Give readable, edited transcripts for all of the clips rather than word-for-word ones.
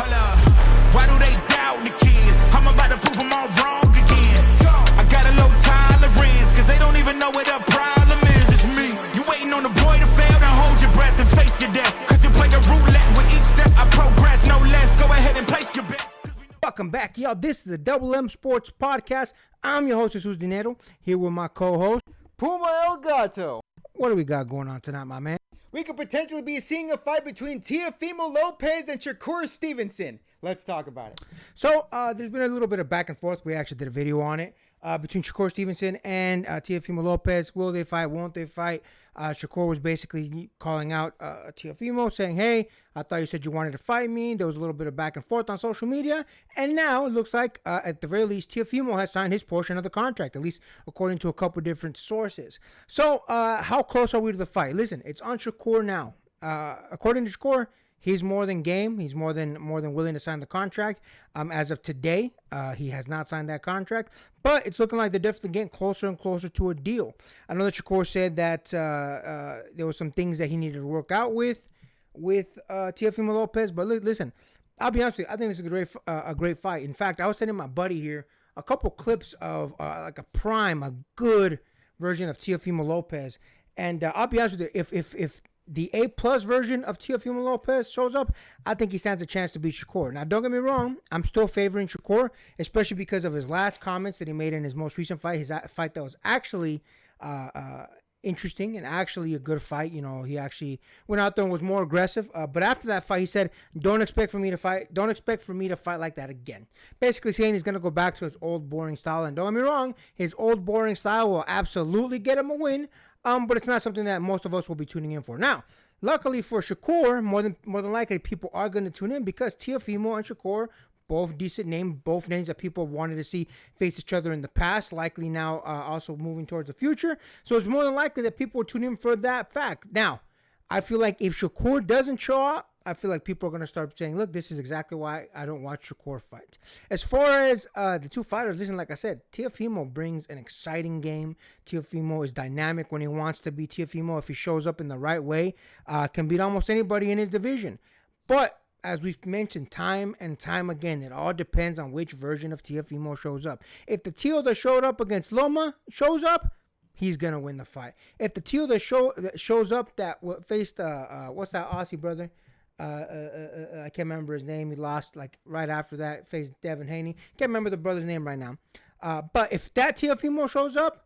Hold up. Why do they doubt the kid? I'm about to prove them all wrong again. I got a low tolerance, cause they don't even know what the problem is. It's me. You waiting on the boy to fail, then hold your breath and face your death. Cause you play a roulette with each step. I progress, no less. Go ahead and place your bet. Welcome back, y'all. This is the Double M Sports Podcast. I'm your host, Jesus Dinero, here with my co-host, Puma El Gato. What do we got going on tonight, my man? We could potentially be seeing a fight between Teofimo Lopez and Shakur Stevenson. Let's talk about it. So, there's been a little bit of back and forth. We actually did a video on it between Shakur Stevenson and Teofimo Lopez. Will they fight? Won't they fight? Shakur was basically calling out Teofimo, saying, hey, I thought you said you wanted to fight me. There was a little bit of back and forth on social media. And now it looks like, at the very least, Teofimo has signed his portion of the contract, at least according to a couple different sources. So, how close are we to the fight? Listen, it's on Shakur now. According to Shakur, he's more than game. He's more than willing to sign the contract. As of today, he has not signed that contract, but it's looking like they're definitely getting closer and closer to a deal. I know that Shakur said that there were some things that he needed to work out with Teofimo Lopez. But listen, I'll be honest with you. I think this is a great fight. In fact, I was sending my buddy here a couple clips of like a good version of Teofimo Lopez, and I'll be honest with you. If the A+ version of Teofimo Lopez shows up, I think he stands a chance to beat Shakur. Now, don't get me wrong. I'm still favoring Shakur, especially because of his last comments that he made in his most recent fight, his fight that was actually interesting and actually a good fight. You know, he actually went out there and was more aggressive. But after that fight, he said, don't expect for me to fight like that again. Basically saying he's going to go back to his old boring style. And don't get me wrong, his old boring style will absolutely get him a win. But it's not something that most of us will be tuning in for. Now, luckily for Shakur, more than likely, people are going to tune in because Teofimo and Shakur, both decent names, both names that people wanted to see face each other in the past, likely now also moving towards the future. So it's more than likely that people will tune in for that fact. Now, I feel like if Shakur doesn't show up, I feel like people are going to start saying, look, this is exactly why I don't watch Shakur fight. As far as the two fighters, listen, like I said, Teofimo brings an exciting game. Teofimo is dynamic when he wants to be. Teofimo, if he shows up in the right way, can beat almost anybody in his division. But as we've mentioned time and time again, it all depends on which version of Teofimo shows up. If the Teo that showed up against Loma shows up, he's going to win the fight. If the Teo that shows up that faced, what's that Aussie brother? I can't remember his name. He lost like right after that, faced Devin Haney. Can't remember the brother's name right now. But if that Teofimo shows up,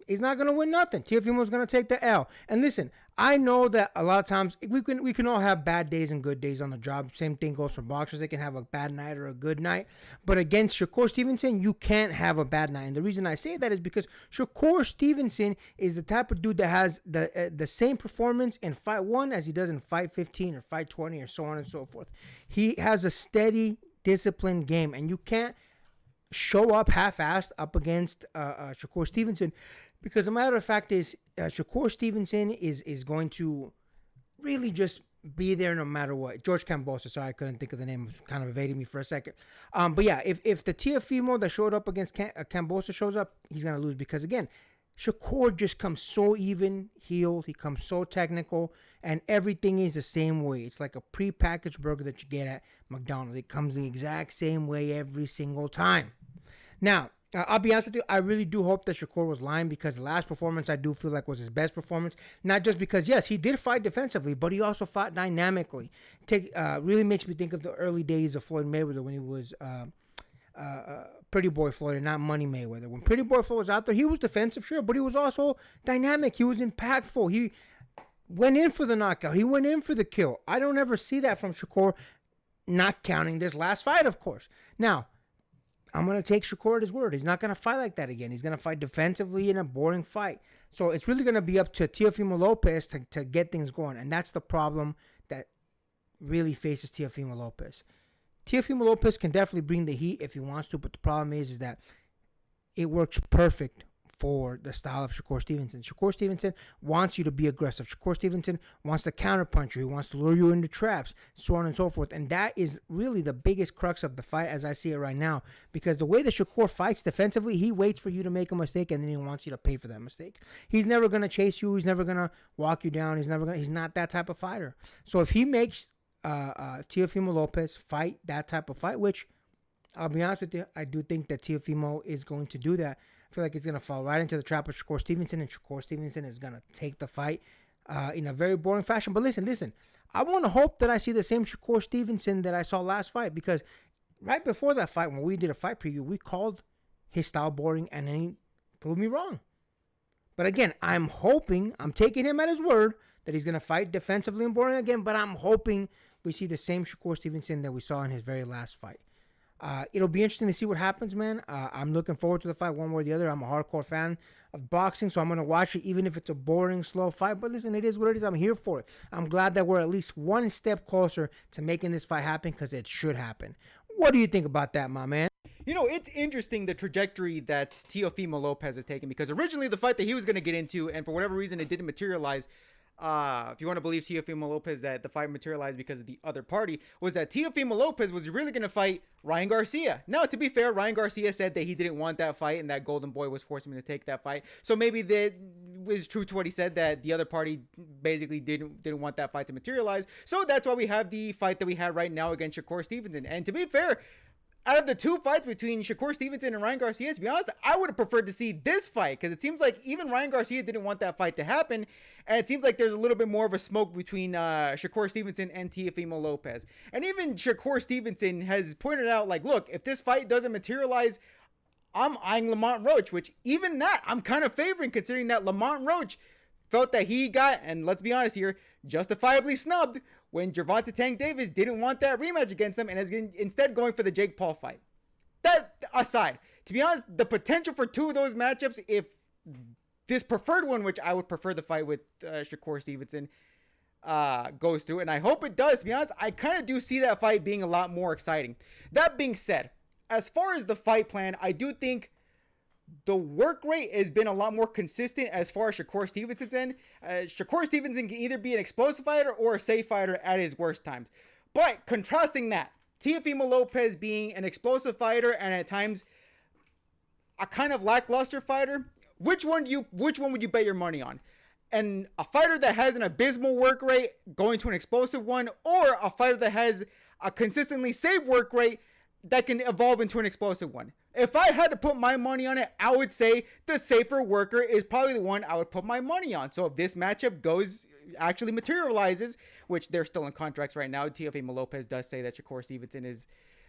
he's not going to win nothing. Teofimo's going to take the L. And listen, I know that a lot of times we can all have bad days and good days on the job. Same thing goes for boxers. They can have a bad night or a good night. But against Shakur Stevenson, you can't have a bad night. And the reason I say that is because Shakur Stevenson is the type of dude that has the same performance in fight 1 as he does in fight 15 or fight 20 or so on and so forth. He has a steady, disciplined game. And you can't show up half-assed up against Shakur Stevenson. Because the matter of fact is, Shakur Stevenson is going to really just be there no matter what. George Kambosos, sorry, I couldn't think of the name. It kind of evaded me for a second. But yeah, if the Teofimo that showed up against Kambosos shows up, he's going to lose. Because again, Shakur just comes so even-heeled. He comes so technical. And everything is the same way. It's like a pre-packaged burger that you get at McDonald's. It comes the exact same way every single time. Now, I'll be honest with you, I really do hope that Shakur was lying because the last performance I do feel like was his best performance. Not just because, yes, he did fight defensively, but he also fought dynamically. Really makes me think of the early days of Floyd Mayweather when he was Pretty Boy Floyd and not Money Mayweather. When Pretty Boy Floyd was out there, he was defensive, sure, but he was also dynamic. He was impactful. He went in for the knockout. He went in for the kill. I don't ever see that from Shakur, not counting this last fight, of course. Now, I'm going to take Shakur at his word. He's not going to fight like that again. He's going to fight defensively in a boring fight. So it's really going to be up to Teofimo Lopez to get things going. And that's the problem that really faces Teofimo Lopez. Teofimo Lopez can definitely bring the heat if he wants to. But the problem is that it works perfect for the style of Shakur Stevenson. Shakur Stevenson wants you to be aggressive. Shakur Stevenson wants to counterpunch you. He wants to lure you into traps, so on and so forth. And that is really the biggest crux of the fight as I see it right now. Because the way that Shakur fights defensively, he waits for you to make a mistake and then he wants you to pay for that mistake. He's never going to chase you. He's never going to walk you down. He's not that type of fighter. So if he makes Teofimo Lopez fight that type of fight, which I'll be honest with you, I do think that Teofimo is going to do that. I feel like it's going to fall right into the trap of Shakur Stevenson, and Shakur Stevenson is going to take the fight in a very boring fashion. But listen, I want to hope that I see the same Shakur Stevenson that I saw last fight, because right before that fight, when we did a fight preview, we called his style boring, and then he proved me wrong. But again, I'm taking him at his word that he's going to fight defensively and boring again, but I'm hoping we see the same Shakur Stevenson that we saw in his very last fight. It'll be interesting to see what happens, man. I'm looking forward to the fight one way or the other. I'm a hardcore fan of boxing, so I'm going to watch it even if it's a boring, slow fight. But listen, it is what it is. I'm here for it. I'm glad that we're at least one step closer to making this fight happen, because it should happen. What do you think about that, my man? You know, it's interesting the trajectory that Teofimo Lopez has taken, because originally the fight that he was going to get into, and for whatever reason it didn't materialize, if you want to believe Teofimo Lopez that the fight materialized because of the other party, was that Teofimo Lopez was really going to fight Ryan Garcia. Now, to be fair, Ryan Garcia said that he didn't want that fight and that Golden Boy was forcing him to take that fight. So maybe that was true to what he said, that the other party basically didn't want that fight to materialize. So that's why we have the fight that we had right now against Shakur Stevenson. And to be fair, out of the two fights between Shakur Stevenson and Ryan Garcia, to be honest, I would have preferred to see this fight, because it seems like even Ryan Garcia didn't want that fight to happen, and it seems like there's a little bit more of a smoke between Shakur Stevenson and Teofimo Lopez. And even Shakur Stevenson has pointed out, like, look, if this fight doesn't materialize, I'm eyeing Lamont Roach, which even that I'm kind of favoring, considering that Lamont Roach felt that he got, and let's be honest here, justifiably snubbed when Gervonta Tank Davis didn't want that rematch against him and is instead going for the Jake Paul fight. That aside, to be honest, the potential for two of those matchups, if this preferred one, which I would prefer the fight with Shakur Stevenson, goes through, and I hope it does, to be honest, I kind of do see that fight being a lot more exciting. That being said, as far as the fight plan, I do think the work rate has been a lot more consistent as far as Shakur Stevenson's end. Shakur Stevenson can either be an explosive fighter or a safe fighter at his worst times. But contrasting that, Teofimo Lopez being an explosive fighter and at times a kind of lackluster fighter, which one would you bet your money on? And a fighter that has an abysmal work rate going to an explosive one, or a fighter that has a consistently safe work rate that can evolve into an explosive one? If I had to put my money on it, I would say the safer worker is probably the one I would put my money on. So if this matchup actually materializes, which they're still in contracts right now, Teofimo Lopez does say that Shakur Stevenson is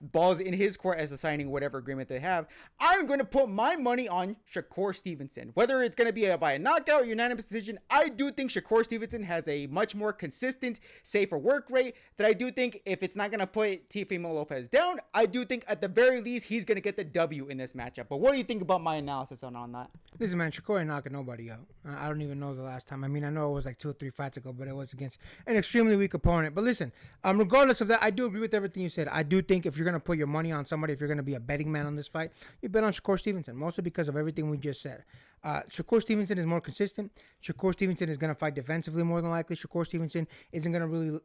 balls in his court as assigning whatever agreement they have, I'm going to put my money on Shakur Stevenson. Whether it's going to be by a knockout or unanimous decision, I do think Shakur Stevenson has a much more consistent, safer work rate that I do think if it's not going to put Teofimo Lopez down, I do think at the very least he's going to get the W in this matchup. But what do you think about my analysis on that? Listen, man, Shakur ain't knocking nobody out. I don't even know the last time. I mean, I know it was like 2 or 3 fights ago, but it was against an extremely weak opponent. But listen, regardless of that, I do agree with everything you said. I do think if you're going to put your money on somebody, if you're going to be a betting man on this fight, you bet on Shakur Stevenson, mostly because of everything we just said. Shakur Stevenson is more consistent. Shakur Stevenson is going to fight defensively more than likely. Shakur Stevenson isn't going to really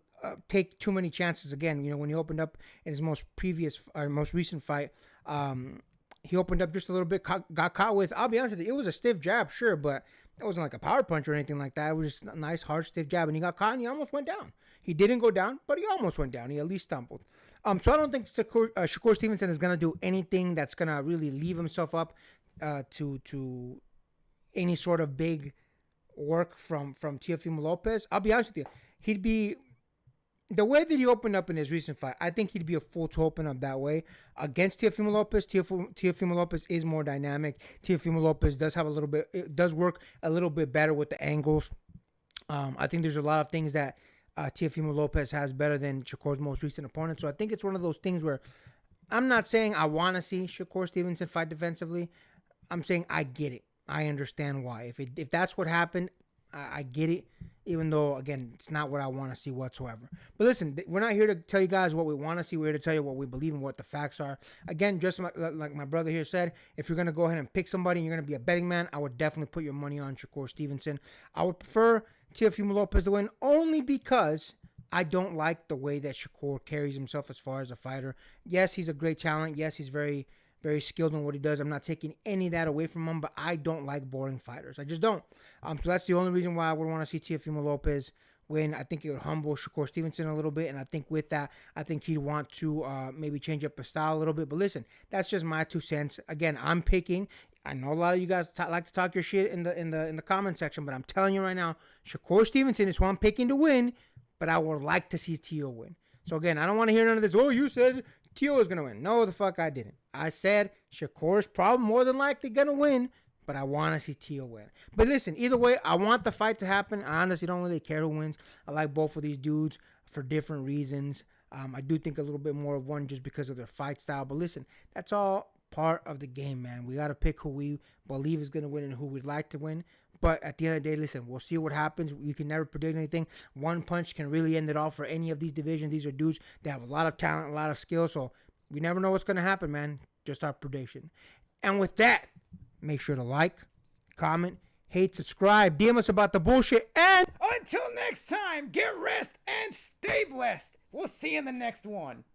take too many chances again. You know, when he opened up in his most recent fight, he opened up just a little bit, got caught with, I'll be honest with you, it was a stiff jab, sure, but it wasn't like a power punch or anything like that. It was just a nice, hard, stiff jab, and he got caught and he almost went down. He didn't go down, but he almost went down. He at least stumbled. So I don't think Shakur Stevenson is going to do anything that's going to really leave himself up to any sort of big work from Teofimo Lopez. I'll be honest with you. The way that he opened up in his recent fight, I think he'd be a fool to open up that way against Teofimo Lopez. Teofimo Lopez is more dynamic. Teofimo Lopez does work a little bit better with the angles. I think there's a lot of things that Teofimo Lopez has better than Shakur's most recent opponent. So I think it's one of those things where I'm not saying I want to see Shakur Stevenson fight defensively. I'm saying I get it. I understand why. If that's what happened, I get it, even though, again, it's not what I want to see whatsoever. But listen, we're not here to tell you guys what we want to see. We're here to tell you what we believe and what the facts are. Again, just like my brother here said, if you're going to go ahead and pick somebody and you're going to be a betting man, I would definitely put your money on Shakur Stevenson. I would prefer Teofimo Lopez to win only because I don't like the way that Shakur carries himself as far as a fighter. Yes, he's a great talent. Yes, he's very, very skilled in what he does. I'm not taking any of that away from him, but I don't like boring fighters. I just don't. So that's the only reason why I would want to see Teofimo Lopez win. I think it would humble Shakur Stevenson a little bit, and I think with that, I think he'd want to maybe change up his style a little bit. But listen, that's just my 2 cents. Again, I'm picking. I know a lot of you guys like to talk your shit in the comment section, but I'm telling you right now, Shakur Stevenson is who I'm picking to win. But I would like to see Tio win. So again, I don't want to hear none of this. Oh, you said Tio is gonna win. No, the fuck I didn't. I said Shakur's probably more than likely gonna win, but I want to see Tio win. But listen, either way, I want the fight to happen. I honestly don't really care who wins. I like both of these dudes for different reasons. I do think a little bit more of one just because of their fight style. But listen, that's all part of the game, man. We got to pick who we believe is going to win and who we'd like to win. But at the end of the day, listen, we'll see what happens. You can never predict anything. One punch can really end it all for any of these divisions. These are dudes that have a lot of talent, a lot of skill. So we never know what's going to happen, man. Just our prediction. And with that, make sure to like, comment, hate, subscribe, DM us about the bullshit. And Until next time, get rest and stay blessed. We'll see you in the next one.